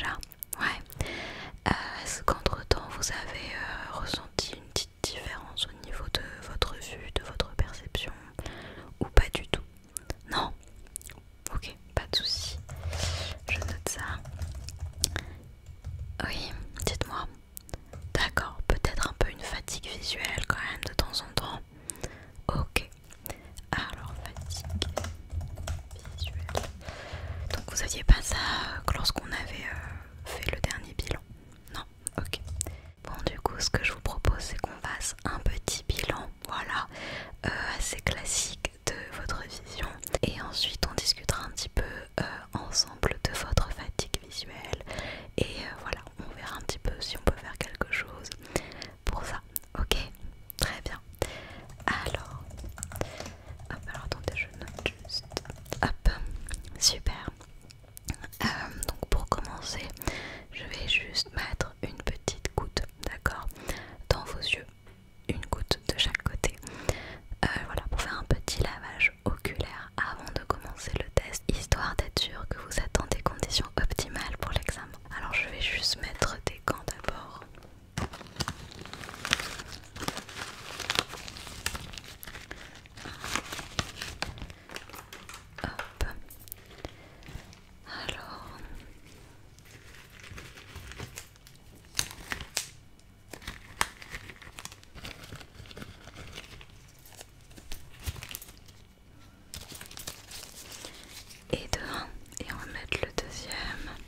déjà? Ouais. Est-ce qu'entre-temps vous avez ressenti une petite différence au niveau de votre vue, de votre perception, ou pas du tout? Non? Ok, pas de souci. Je note ça. Oui, dites-moi. D'accord, peut-être un peu une fatigue visuelle quand même de temps en temps. Ok. Alors, fatigue visuelle. Donc vous aviez pas ça lorsqu'on avait fait le dernier bilan? Non? Ok. Bon, du coup, ce que je vous propose, c'est qu'on fasse un petit bilan, voilà, assez classique de votre vision. Et ensuite, on discutera un petit peu ensemble de votre fatigue visuelle. Et voilà, on verra un petit peu si on peut faire quelque chose pour ça. Ok? Très bien. Alors, hop, alors attendez, je note juste. Hop, super. Donc pour commencer, je vais juste mettre une petite goutte, d'accord, dans vos yeux, une goutte de chaque côté. Voilà, pour faire un petit lavage oculaire avant de commencer le test, histoire d'être sûr que vous êtes dans des conditions optimales pour l'examen. Alors je vais juste mettre des gants d'abord. Hop. Alors, et de un, et on va mettre le deuxième.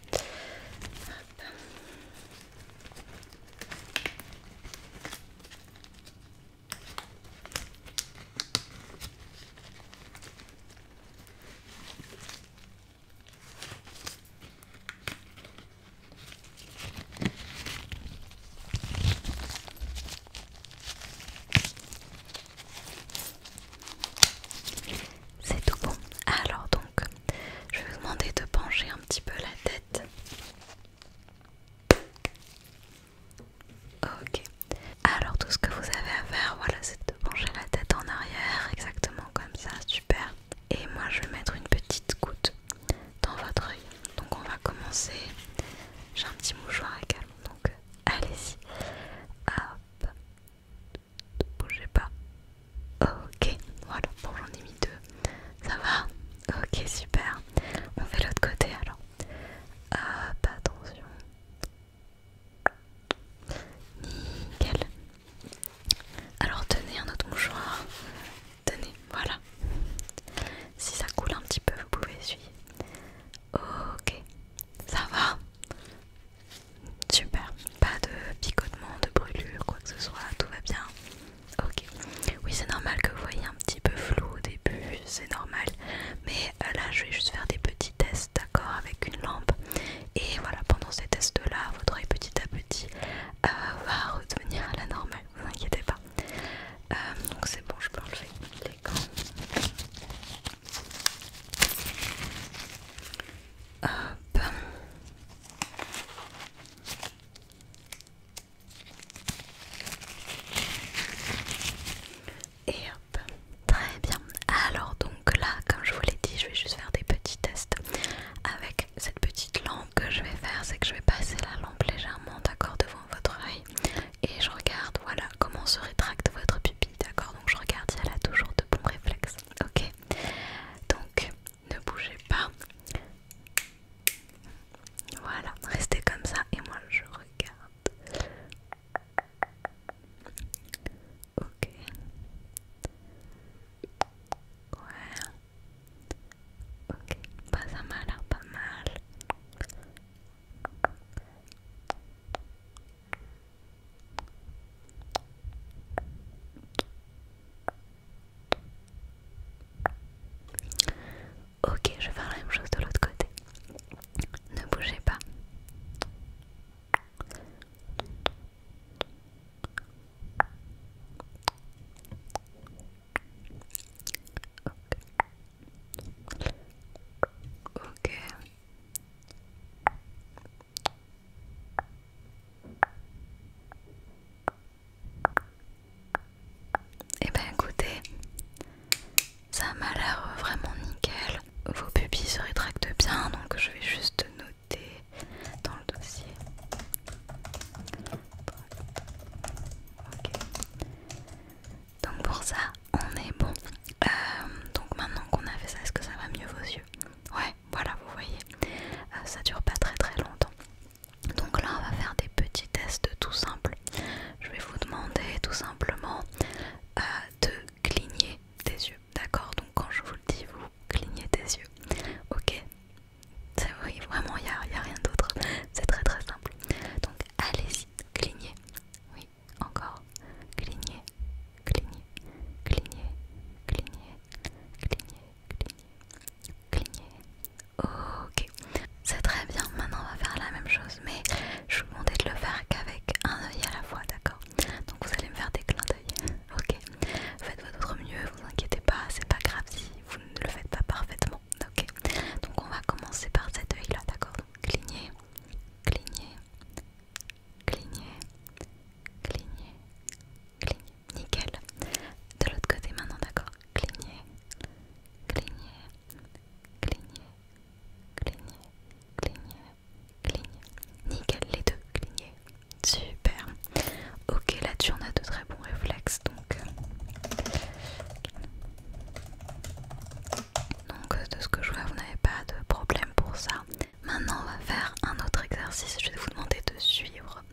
Maintenant on va faire un autre exercice. Je vais vous demander de suivre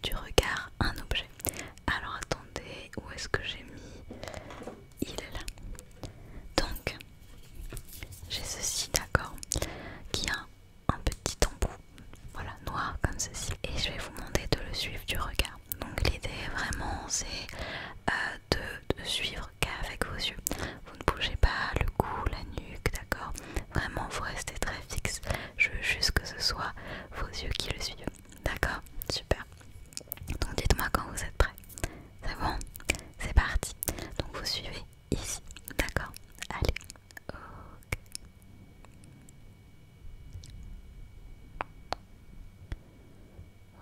du regard un objet. Alors attendez, où est-ce que j'ai mis? Il est là. Donc j'ai ceci, d'accord, qui a un petit embout, voilà, noir comme ceci, et je vais vous demander de le suivre du regard. Donc l'idée vraiment c'est de suivre qu'avec vos yeux. Vous ne bougez pas le cou, la nuque, d'accord. Vraiment vous restez très fixe. Je veux juste que ce soit vos yeux qui le suivent. D'accord, super. Donc dites-moi quand vous êtes prêts. C'est bon? C'est parti. Donc vous suivez ici. D'accord. Allez. Ok.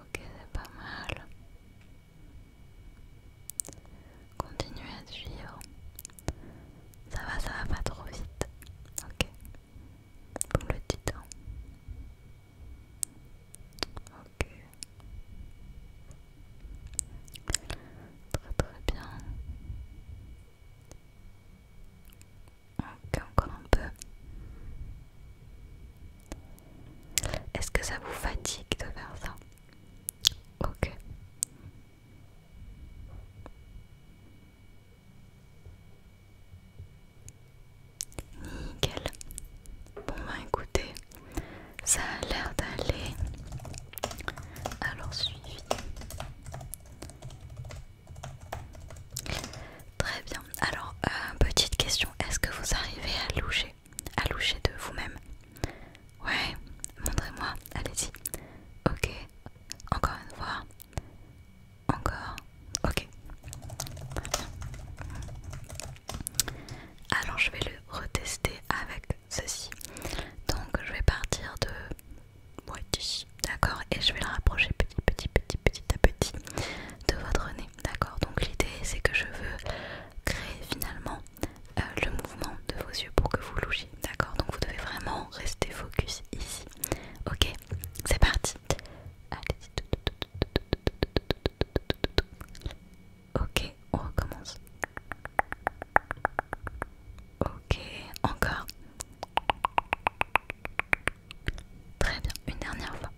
Ok, c'est pas mal. Continuez à suivre. Ça va pas trop vite. Ok. Vous me le dites, hein. Ok. Très très bien. Ok, encore un peu. Est-ce que ça vous fatigue de faire ça? Ok. Nickel. Bon bah écoutez, ça a l'air d'aller. Alors suivi. Très bien. Alors, petite question, est-ce que vous arrivez à loucher? À loucher de vous-même? Ouais, montrez-moi, allez-y. Ok, encore une fois. Encore. Ok. Très bien. Alors je vais le retester avec ceci. Donc je vais partir de d'ici, d'accord, et je vais le rapprocher petit à petit de votre nez, d'accord. Donc l'idée c'est que je veux créer finalement le mouvement de vos yeux pour que vous louchiez, d'accord. Donc vous devez vraiment rester focus ici. Ok, c'est parti. Allez-y. Ok, on recommence. Ok, encore. Très bien, une dernière fois.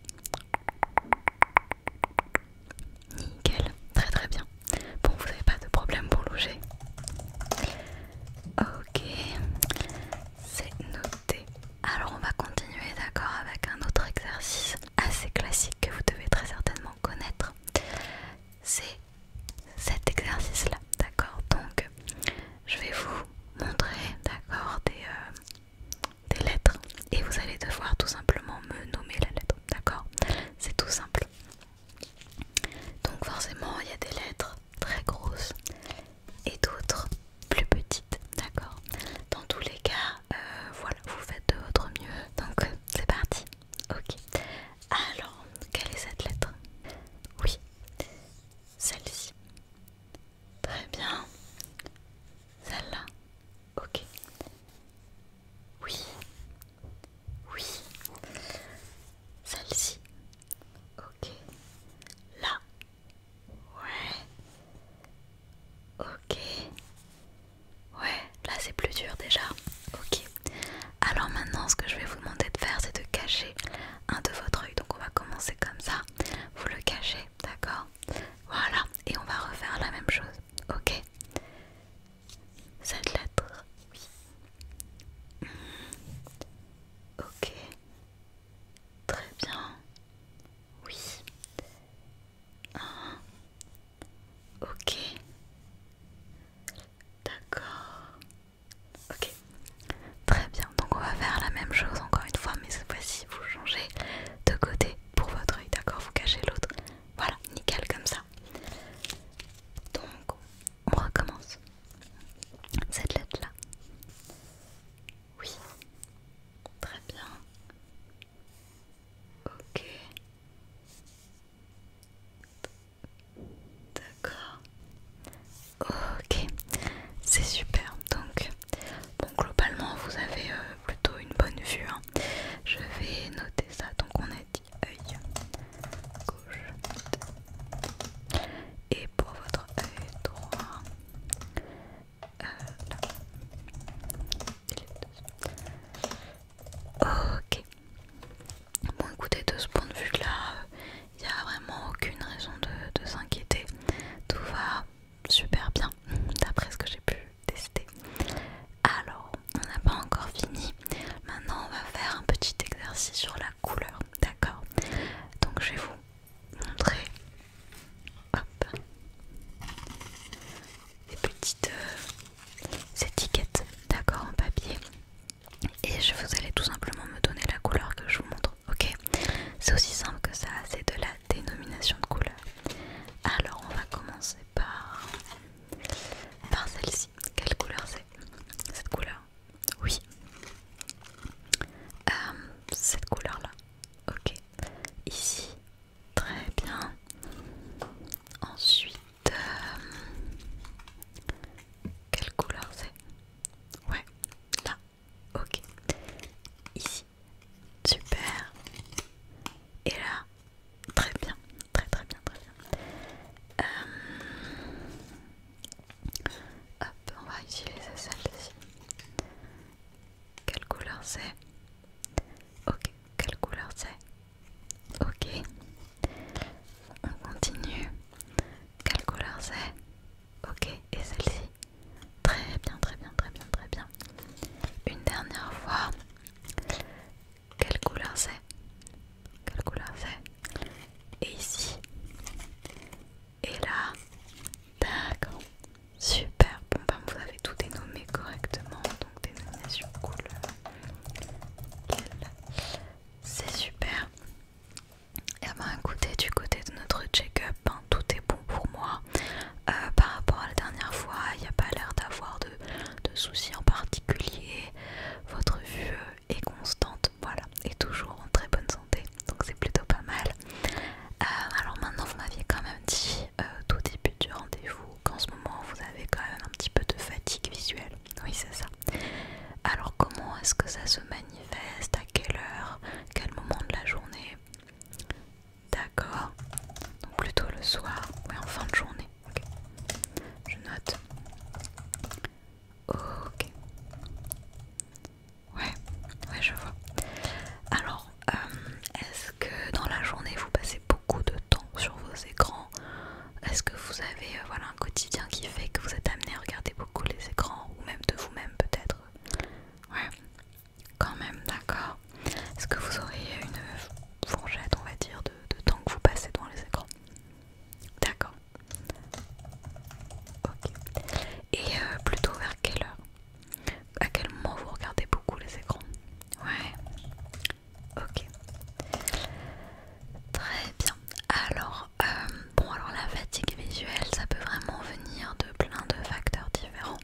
C'est aussi simple que ça, c'est de la dénomination de couleurs. Alors on va commencer par celle-ci. Quelle couleur c'est? Cette couleur? Oui. Cette couleur là. Ok. Ici. Très bien. Ensuite, quelle couleur c'est? Ouais, là. Ok. Ici. Super. Et là. Très bien. Très très bien, très bien. Hop, on va utiliser celle-ci. Quelle couleur c'est? Ok. Quelle couleur c'est? Ok. On continue. Quelle couleur c'est? Ok. Et celle-ci? Très bien, très bien, très bien, très bien. Une dernière fois. Quelle couleur c'est? Quelle couleur c'est? Et ici? Et là? D'accord. Super. Bon ben vous avez tout dénommé correctement. Donc dénomination couleur. C'est super. Et ben écoutez, du côté de notre check-up, hein, tout est bon pour moi. Par rapport à la dernière fois, il n'y a pas l'air d'avoir de soucis en particulier. Votre vue est constante, voilà, et toujours en très bonne santé, donc c'est plutôt pas mal. Alors maintenant, vous m'aviez quand même dit tout début du rendez-vous qu'en ce moment vous avez quand même un petit peu de fatigue visuelle. Oui, c'est ça. Alors comment est-ce que ça se manifeste? À quelle heure? Quel moment de la journée? D'accord. Donc plutôt le soir, ouais, en fin de journée. Ok. Je note. Ok. Ouais, je vois. Alors, est-ce que dans la journée vous passez beaucoup de temps sur vos écrans? Est-ce que vous avez voilà, un quotidien qui fait que vous êtes amené à regarder beaucoup les écrans, ou même de vous-même peut-être? Ouais, quand même, d'accord. Est-ce que vous auriez une fourchette, on va dire, de temps que vous passez devant les écrans? D'accord. Ok. Et plutôt vers quelle heure? À quel moment vous regardez beaucoup les écrans? Ouais. Ok. Très bien. Alors, bon, alors la fatigue visuelle, ça peut vraiment venir de plein de facteurs différents.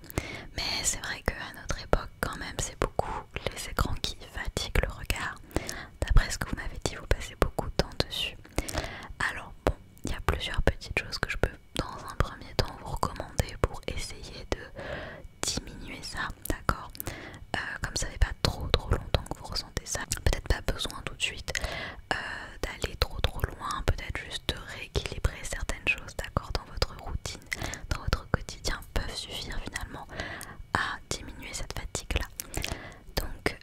Mais c'est vrai qu'à notre époque, quand même, c'est beaucoup les écrans qui fatiguent le regard. D'après ce que vous m'avez dit, vous passez beaucoup de temps dessus. Alors, bon, il y a plusieurs petites choses que je peux, dans un premier temps, vous recommander pour essayer de diminuer ça, d'accord? Comme ça fait pas trop longtemps que vous ressentez ça, peut-être pas besoin tout de suite d'aller trop loin, peut-être juste de rééquilibrer certaines choses, d'accord, dans votre routine, dans votre quotidien, peuvent suffire finalement à diminuer cette fatigue là. Donc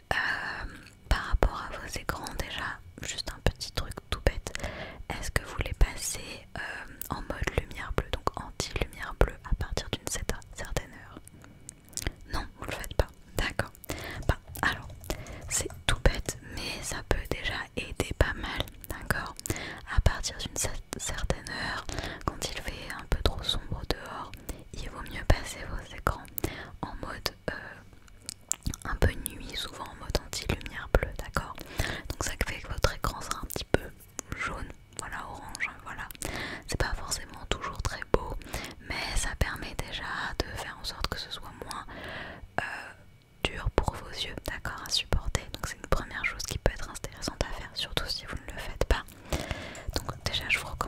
par rapport à vos écrans, déjà juste un petit truc tout bête, est-ce que vous les passez en mode lumière bleue, donc anti-lumière bleue à partir d'une certaine heure? Non, vous le faites pas, d'accord. Bah, alors, c'est tout bête, mais ça peut déjà aider pas mal, d'accord. À partir d'une certaine heure, quand il fait un peu trop sombre dehors, il vaut mieux passer vos écrans en mode un peu nuit, souvent en mode anti-lumière bleue, d'accord. Donc ça fait que votre écran sera un petit peu jaune, voilà, orange, voilà. C'est pas forcément toujours très beau, mais ça permet déjà de faire en sorte que ce soit moins dur pour vos yeux, d'accord, à supporter. Donc c'est une première chose qui peut être intéressante à faire, surtout si vous ne le faites pas. Donc déjà je vous recommande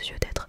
yeux d'être